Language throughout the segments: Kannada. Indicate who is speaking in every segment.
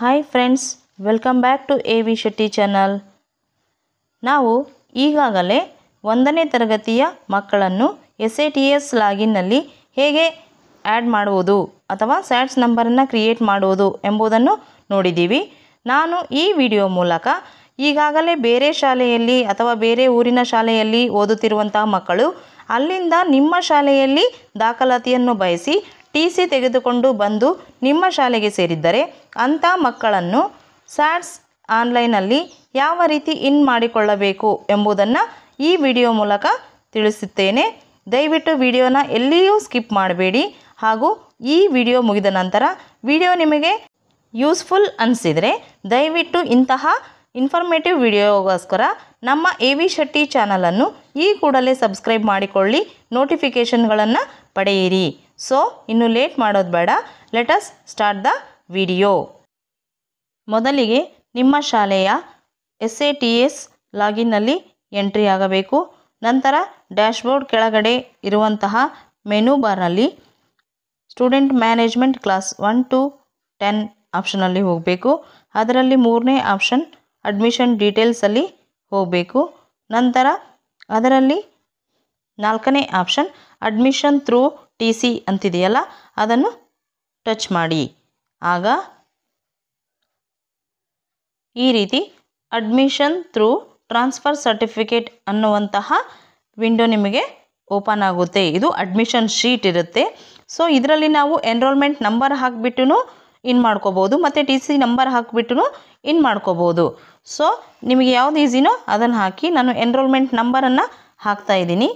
Speaker 1: Hi friends, welcome back to A V Shetty channel. ನಾವು ಈಗಾಗಲೇ 1ನೇ ತರಗತಿಯ ಮಕ್ಕಳನ್ನು SATS ಲಾಗಿನ್ನಲ್ಲಿ ಹೇಗೆ ಆ್ಯಡ್ ಮಾಡುವುದು ಅಥವಾ ಸ್ಯಾಟ್ಸ್ ನಂಬರನ್ನು ಕ್ರಿಯೇಟ್ ಮಾಡುವುದು ಎಂಬುದನ್ನು ನೋಡಿದ್ದೀವಿ. ನಾನು ಈ ವಿಡಿಯೋ ಮೂಲಕ ಈಗಾಗಲೇ ಬೇರೆ ಶಾಲೆಯಲ್ಲಿ ಅಥವಾ ಬೇರೆ ಊರಿನ ಶಾಲೆಯಲ್ಲಿ ಓದುತ್ತಿರುವಂತಹ ಮಕ್ಕಳು ಅಲ್ಲಿಂದ ನಿಮ್ಮ ಶಾಲೆಯಲ್ಲಿ ದಾಖಲಾತಿಯನ್ನು ಬಯಸಿ TC ತೆಗೆದುಕೊಂಡು ಬಂದು ನಿಮ್ಮ ಶಾಲೆಗೆ ಸೇರಿದ್ದರೆ ಅಂಥ ಮಕ್ಕಳನ್ನು ಸ್ಯಾಟ್ಸ್ ಆನ್ಲೈನಲ್ಲಿ ಯಾವ ರೀತಿ ಇನ್ ಮಾಡಿಕೊಳ್ಳಬೇಕು ಎಂಬುದನ್ನು ಈ ವಿಡಿಯೋ ಮೂಲಕ ತಿಳಿಸುತ್ತೇನೆ. ದಯವಿಟ್ಟು ವಿಡಿಯೋನ ಎಲ್ಲಿಯೂ ಸ್ಕಿಪ್ ಮಾಡಬೇಡಿ. ಹಾಗೂ ಈ ವಿಡಿಯೋ ಮುಗಿದ ನಂತರ ವಿಡಿಯೋ ನಿಮಗೆ ಯೂಸ್ಫುಲ್ ಅನಿಸಿದರೆ ದಯವಿಟ್ಟು ಇಂತಹ ಇನ್ಫಾರ್ಮೇಟಿವ್ ವಿಡಿಯೋಗೋಸ್ಕರ ನಮ್ಮ ಎ ವಿ ಶೆಟ್ಟಿ ಚಾನಲನ್ನು ಈ ಕೂಡಲೇ ಸಬ್ಸ್ಕ್ರೈಬ್ ಮಾಡಿಕೊಳ್ಳಿ, ನೋಟಿಫಿಕೇಷನ್ಗಳನ್ನು ಪಡೆಯಿರಿ. ಸೊ ಇನ್ನು ಲೇಟ್ ಮಾಡೋದು ಬೇಡ, let us start the video. ಮೊದಲಿಗೆ ನಿಮ್ಮ ಶಾಲೆಯ SATS ಲಾಗಿನ್ನಲ್ಲಿ ಎಂಟ್ರಿ ಆಗಬೇಕು. ನಂತರ ಡ್ಯಾಶ್ಬೋರ್ಡ್ ಕೆಳಗಡೆ ಇರುವಂತಹ ಮೆನು ಬಾರ್ನಲ್ಲಿ ಸ್ಟೂಡೆಂಟ್ ಮ್ಯಾನೇಜ್ಮೆಂಟ್ ಕ್ಲಾಸ್ 1 to 10 ಆಪ್ಷನಲ್ಲಿ ಹೋಗಬೇಕು. ಅದರಲ್ಲಿ 3ನೇ ಆಪ್ಷನ್ ಅಡ್ಮಿಷನ್ ಡೀಟೇಲ್ಸಲ್ಲಿ ಹೋಗಬೇಕು. ನಂತರ ಅದರಲ್ಲಿ 4ನೇ ಆಪ್ಷನ್ ಅಡ್ಮಿಷನ್ ಥ್ರೂ TC ಅಂತಿದೆಯಲ್ಲ, ಅದನ್ನು ಟಚ್ ಮಾಡಿ. ಆಗ ಈ ರೀತಿ ಅಡ್ಮಿಷನ್ ಥ್ರೂ ಟ್ರಾನ್ಸ್ಫರ್ ಸರ್ಟಿಫಿಕೇಟ್ ಅನ್ನುವಂತಹ ವಿಂಡೋ ನಿಮಗೆ ಓಪನ್ ಆಗುತ್ತೆ. ಇದು ಅಡ್ಮಿಷನ್ ಶೀಟ್ ಇರುತ್ತೆ. ಸೊ ಇದರಲ್ಲಿ ನಾವು ಎನ್ರೋಲ್ಮೆಂಟ್ ನಂಬರ್ ಹಾಕಿಬಿಟ್ಟು ಇನ್ ಮಾಡ್ಕೋಬೋದು ಮತ್ತು TC ನಂಬರ್ ಹಾಕಿಬಿಟ್ಟು ಇನ್ ಮಾಡ್ಕೋಬೋದು. ಸೊ ನಿಮಗೆ ಯಾವ್ದು ಈಸಿನೋ ಅದನ್ನು ಹಾಕಿ. ನಾನು ಎನ್ರೋಲ್ಮೆಂಟ್ ನಂಬರನ್ನು ಹಾಕ್ತಾ ಇದ್ದೀನಿ.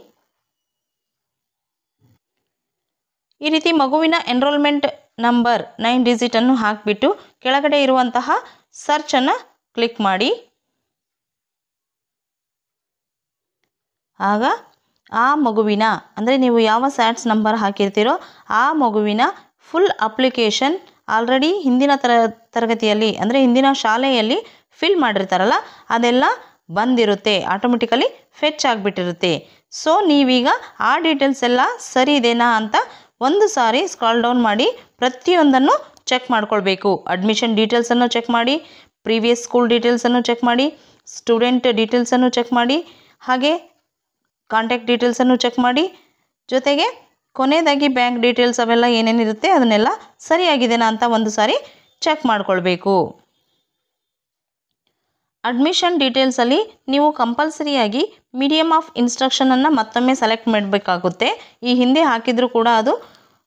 Speaker 1: ಈ ರೀತಿ ಮಗುವಿನ ಎನ್ರೋಲ್ಮೆಂಟ್ ನಂಬರ್ 9 ಡಿಜಿಟನ್ನು ಹಾಕಿಬಿಟ್ಟು ಕೆಳಗಡೆ ಇರುವಂತಹ ಸರ್ಚನ್ನು ಕ್ಲಿಕ್ ಮಾಡಿ. ಆಗ ಆ ಮಗುವಿನ ಅಂದರೆ ನೀವು ಯಾವ ಸ್ಯಾಟ್ಸ್ ನಂಬರ್ ಹಾಕಿರ್ತೀರೋ ಆ ಮಗುವಿನ ಫುಲ್ ಅಪ್ಲಿಕೇಶನ್ ಆಲ್ರೆಡಿ ಹಿಂದಿನ ತರಗತಿಯಲ್ಲಿ ಅಂದರೆ ಹಿಂದಿನ ಶಾಲೆಯಲ್ಲಿ ಫಿಲ್ ಮಾಡಿರ್ತಾರಲ್ಲ ಅದೆಲ್ಲ ಬಂದಿರುತ್ತೆ, ಆಟೋಮೆಟಿಕಲಿ ಫೆಚ್ ಆಗಿಬಿಟ್ಟಿರುತ್ತೆ. ಸೊ ನೀವೀಗ ಆ ಡೀಟೇಲ್ಸ್ ಎಲ್ಲ ಸರಿ ಇದೆನಾ ಅಂತ ಒಂದು ಸಾರಿ ಸ್ಕ್ರಾಲ್ ಡೌನ್ ಮಾಡಿ ಪ್ರತಿಯೊಂದನ್ನು ಚೆಕ್ ಮಾಡ್ಕೊಳ್ಬೇಕು. ಅಡ್ಮಿಷನ್ ಡೀಟೇಲ್ಸನ್ನು ಚೆಕ್ ಮಾಡಿ, ಪ್ರೀವಿಯಸ್ ಸ್ಕೂಲ್ ಡೀಟೇಲ್ಸನ್ನು ಚೆಕ್ ಮಾಡಿ, ಸ್ಟೂಡೆಂಟ್ ಡೀಟೇಲ್ಸನ್ನು ಚೆಕ್ ಮಾಡಿ, ಹಾಗೆ ಕಾಂಟ್ಯಾಕ್ಟ್ ಡೀಟೇಲ್ಸನ್ನು ಚೆಕ್ ಮಾಡಿ, ಜೊತೆಗೆ ಕೊನೆಯದಾಗಿ ಬ್ಯಾಂಕ್ ಡೀಟೇಲ್ಸ್ ಅವೆಲ್ಲ ಏನೇನಿರುತ್ತೆ ಅದನ್ನೆಲ್ಲ ಸರಿಯಾಗಿದೆನಾ ಅಂತ ಒಂದು ಸಾರಿ ಚೆಕ್ ಮಾಡ್ಕೊಳ್ಬೇಕು. ಅಡ್ಮಿಷನ್ ಡೀಟೇಲ್ಸಲ್ಲಿ ನೀವು ಕಂಪಲ್ಸರಿಯಾಗಿ ಮೀಡಿಯಮ್ ಆಫ್ ಇನ್ಸ್ಟ್ರಕ್ಷನನ್ನು ಮತ್ತೊಮ್ಮೆ ಸೆಲೆಕ್ಟ್ ಮಾಡಬೇಕಾಗುತ್ತೆ. ಈ ಹಿಂದೆ ಹಾಕಿದರೂ ಕೂಡ ಅದು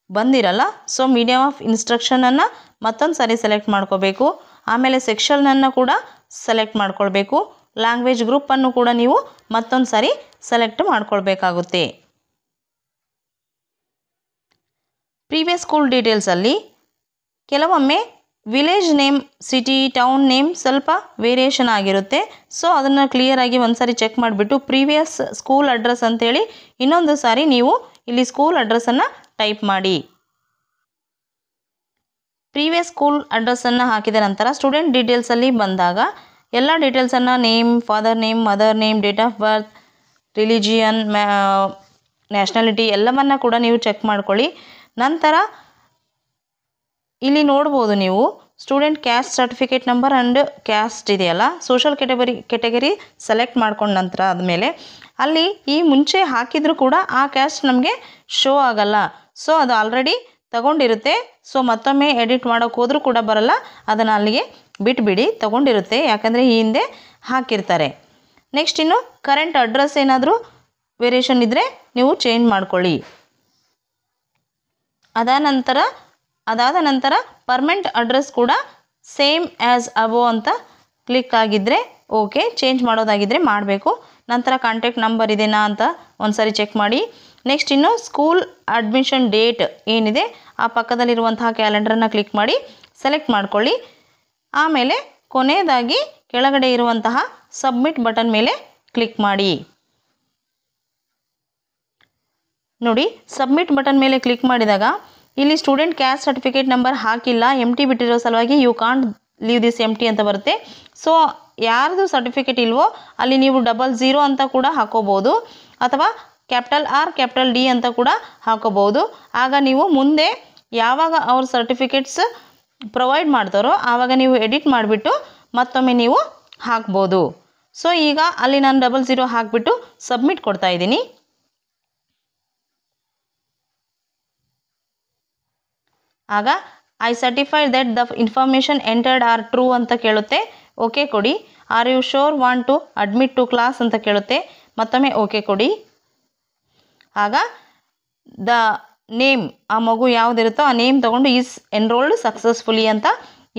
Speaker 1: ಬಂದಿರಲ್ಲ. ಸೊ ಮೀಡಿಯಮ್ ಆಫ್ ಇನ್ಸ್ಟ್ರಕ್ಷನನ್ನು ಮತ್ತೊಂದು ಸಾರಿ ಸೆಲೆಕ್ಟ್ ಮಾಡ್ಕೋಬೇಕು. ಆಮೇಲೆ ಸೆಕ್ಷನನ್ನು ಕೂಡ ಸೆಲೆಕ್ಟ್ ಮಾಡ್ಕೊಳ್ಬೇಕು. ಲ್ಯಾಂಗ್ವೇಜ್ ಗ್ರೂಪನ್ನು ಕೂಡ ನೀವು ಮತ್ತೊಂದು ಸಾರಿ ಸೆಲೆಕ್ಟ್ ಮಾಡ್ಕೊಳ್ಬೇಕಾಗುತ್ತೆ. ಪ್ರೀವಿಯಸ್ ಸ್ಕೂಲ್ ಡೀಟೇಲ್ಸಲ್ಲಿ ಕೆಲವೊಮ್ಮೆ village name, city, town name ಸ್ವಲ್ಪ ವೇರಿಯೇಷನ್ ಆಗಿರುತ್ತೆ. ಸೊ ಅದನ್ನು ಕ್ಲಿಯರಾಗಿ ಒಂದು ಸಾರಿ ಚೆಕ್ ಮಾಡಿಬಿಟ್ಟು ಪ್ರೀವಿಯಸ್ ಸ್ಕೂಲ್ ಅಡ್ರೆಸ್ ಅಂತೇಳಿ ಇನ್ನೊಂದು ಸಾರಿ ನೀವು ಇಲ್ಲಿ ಸ್ಕೂಲ್ ಅಡ್ರೆಸ್ಸನ್ನು ಟೈಪ್ ಮಾಡಿ. ಪ್ರೀವಿಯಸ್ ಸ್ಕೂಲ್ ಅಡ್ರೆಸ್ಸನ್ನು ಹಾಕಿದ ನಂತರ ಸ್ಟೂಡೆಂಟ್ ಡೀಟೇಲ್ಸಲ್ಲಿ ಬಂದಾಗ ಎಲ್ಲ ಡೀಟೇಲ್ಸನ್ನು name, father name, mother name, date of birth, religion, nationality ಎಲ್ಲವನ್ನು ಕೂಡ ನೀವು ಚೆಕ್ ಮಾಡ್ಕೊಳ್ಳಿ. ನಂತರ ಇಲ್ಲಿ ನೋಡ್ಬೋದು ನೀವು student caste certificate number and caste ಇದೆಯಲ್ಲ, ಸೋಷಲ್ ಕೆಟಗರಿ ಸೆಲೆಕ್ಟ್ ಮಾಡ್ಕೊಂಡ ನಂತರ ಆದಮೇಲೆ ಅಲ್ಲಿ ಈ ಮುಂಚೆ ಹಾಕಿದರೂ ಕೂಡ ಆ ಕ್ಯಾಸ್ಟ್ ನಮಗೆ ಶೋ ಆಗಲ್ಲ. ಸೊ ಅದು ಆಲ್ರೆಡಿ ತಗೊಂಡಿರುತ್ತೆ. ಸೊ ಮತ್ತೊಮ್ಮೆ ಎಡಿಟ್ ಮಾಡೋಕ್ಕೆ ಹೋದರೂ ಕೂಡ ಬರಲ್ಲ, ಅದನ್ನು ಅಲ್ಲಿಗೆ ಬಿಟ್ಬಿಡಿ, ತಗೊಂಡಿರುತ್ತೆ, ಯಾಕಂದರೆ ಈ ಹಿಂದೆ ಹಾಕಿರ್ತಾರೆ. ನೆಕ್ಸ್ಟ್ ಇನ್ನು ಕರೆಂಟ್ ಅಡ್ರೆಸ್ ಏನಾದರೂ ವೇರಿಯೇಷನ್ ಇದ್ದರೆ ನೀವು ಚೇಂಜ್ ಮಾಡ್ಕೊಳ್ಳಿ. ಅದಾದ ನಂತರ ಪರ್ಮನೆಂಟ್ ಅಡ್ರೆಸ್ ಕೂಡ ಸೇಮ್ ಆ್ಯಸ್ ಅಬೋ ಅಂತ ಕ್ಲಿಕ್ ಆಗಿದ್ದರೆ ಓಕೆ, ಚೇಂಜ್ ಮಾಡೋದಾಗಿದ್ದರೆ ಮಾಡಬೇಕು. ನಂತರ ಕಾಂಟ್ಯಾಕ್ಟ್ ನಂಬರ್ ಇದೆನಾ ಅಂತ ಒಂದು ಸಾರಿ ಚೆಕ್ ಮಾಡಿ. ನೆಕ್ಸ್ಟ್ ಇನ್ನು ಸ್ಕೂಲ್ ಅಡ್ಮಿಷನ್ ಡೇಟ್ ಏನಿದೆ ಆ ಪಕ್ಕದಲ್ಲಿರುವಂತಹ ಕ್ಯಾಲೆಂಡರನ್ನು ಕ್ಲಿಕ್ ಮಾಡಿ ಸೆಲೆಕ್ಟ್ ಮಾಡ್ಕೊಳ್ಳಿ. ಆಮೇಲೆ ಕೊನೆಯದಾಗಿ ಕೆಳಗಡೆ ಇರುವಂತಹ ಸಬ್ಮಿಟ್ ಬಟನ್ ಮೇಲೆ ಕ್ಲಿಕ್ ಮಾಡಿ. ನೋಡಿ, ಸಬ್ಮಿಟ್ ಬಟನ್ ಮೇಲೆ ಕ್ಲಿಕ್ ಮಾಡಿದಾಗ ಇಲ್ಲಿ ಸ್ಟೂಡೆಂಟ್ ಕ್ಯಾಸ್ಟ್ ಸರ್ಟಿಫಿಕೇಟ್ ನಂಬರ್ ಹಾಕಿಲ್ಲ, ಎಂಟಿ ಬಿಟ್ಟಿರೋ ಸಲುವಾಗಿ ಯು ಕಾಂಟ್ ಲೀವ್ ದಿಸ್ ಎಂಟಿ ಅಂತ ಬರುತ್ತೆ. ಸೊ ಯಾರ್ದು ಸರ್ಟಿಫಿಕೇಟ್ ಇಲ್ವೋ ಅಲ್ಲಿ ನೀವು 00 ಅಂತ ಕೂಡ ಹಾಕೋಬೋದು, ಅಥವಾ ಕ್ಯಾಪಿಟಲ್ R ಕ್ಯಾಪಿಟಲ್ D ಅಂತ ಕೂಡ ಹಾಕೋಬೋದು. ಆಗ ನೀವು ಮುಂದೆ ಯಾವಾಗ ಅವ್ರ ಸರ್ಟಿಫಿಕೇಟ್ಸ್ ಪ್ರೊವೈಡ್ ಮಾಡ್ತಾರೋ ಆವಾಗ ನೀವು ಎಡಿಟ್ ಮಾಡಿಬಿಟ್ಟು ಮತ್ತೊಮ್ಮೆ ನೀವು ಹಾಕ್ಬೋದು. ಸೊ ಈಗ ಅಲ್ಲಿ ನಾನು 00 ಹಾಕಿಬಿಟ್ಟು ಸಬ್ಮಿಟ್ ಕೊಡ್ತಾ ಇದ್ದೀನಿ. ಆಗ I certified that the information entered are true ಅಂತ ಕೇಳುತ್ತೆ. ಓಕೆ ಕೊಡಿ. Are you sure want to admit to class ಅಂತ ಕೇಳುತ್ತೆ. ಮತ್ತೊಮ್ಮೆ ಓಕೆ ಕೊಡಿ. ಆಗ ದ ನೇಮ್, ಆ ಮಗು ಯಾವುದಿರುತ್ತೋ ಆ ನೇಮ್ ತೊಗೊಂಡು ಈಸ್ ಎನ್ರೋಲ್ಡ್ ಸಕ್ಸಸ್ಫುಲಿ ಅಂತ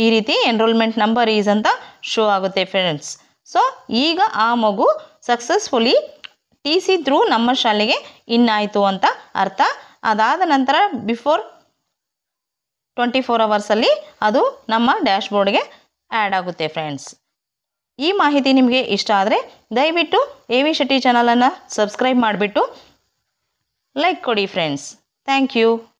Speaker 1: ಈ ರೀತಿ ಎನ್ರೋಲ್ಮೆಂಟ್ ನಂಬರ್ ಈಸ್ ಅಂತ ಶೋ ಆಗುತ್ತೆ ಫ್ರೆಂಡ್ಸ್. ಸೊ ಈಗ ಆ ಮಗು ಸಕ್ಸಸ್ಫುಲಿ TC ಥ್ರೂ ನಮ್ಮ ಶಾಲೆಗೆ ಇನ್ನಾಯಿತು ಅಂತ ಅರ್ಥ. ಅದಾದ ನಂತರ ಬಿಫೋರ್ 24 ಅವರ್ಸಲ್ಲಿ ಅದು ನಮ್ಮ ಡ್ಯಾಶ್ಬೋರ್ಡ್ಗೆ ಆ್ಯಡ್ ಆಗುತ್ತೆ ಫ್ರೆಂಡ್ಸ್. ಈ ಮಾಹಿತಿ ನಿಮಗೆ ಇಷ್ಟ ಆದರೆ ದಯವಿಟ್ಟು AV ಶೆಟ್ಟಿ ಚಾನಲನ್ನು ಸಬ್ಸ್ಕ್ರೈಬ್ ಮಾಡಿಬಿಟ್ಟು ಲೈಕ್ ಕೊಡಿ ಫ್ರೆಂಡ್ಸ್. Thank you.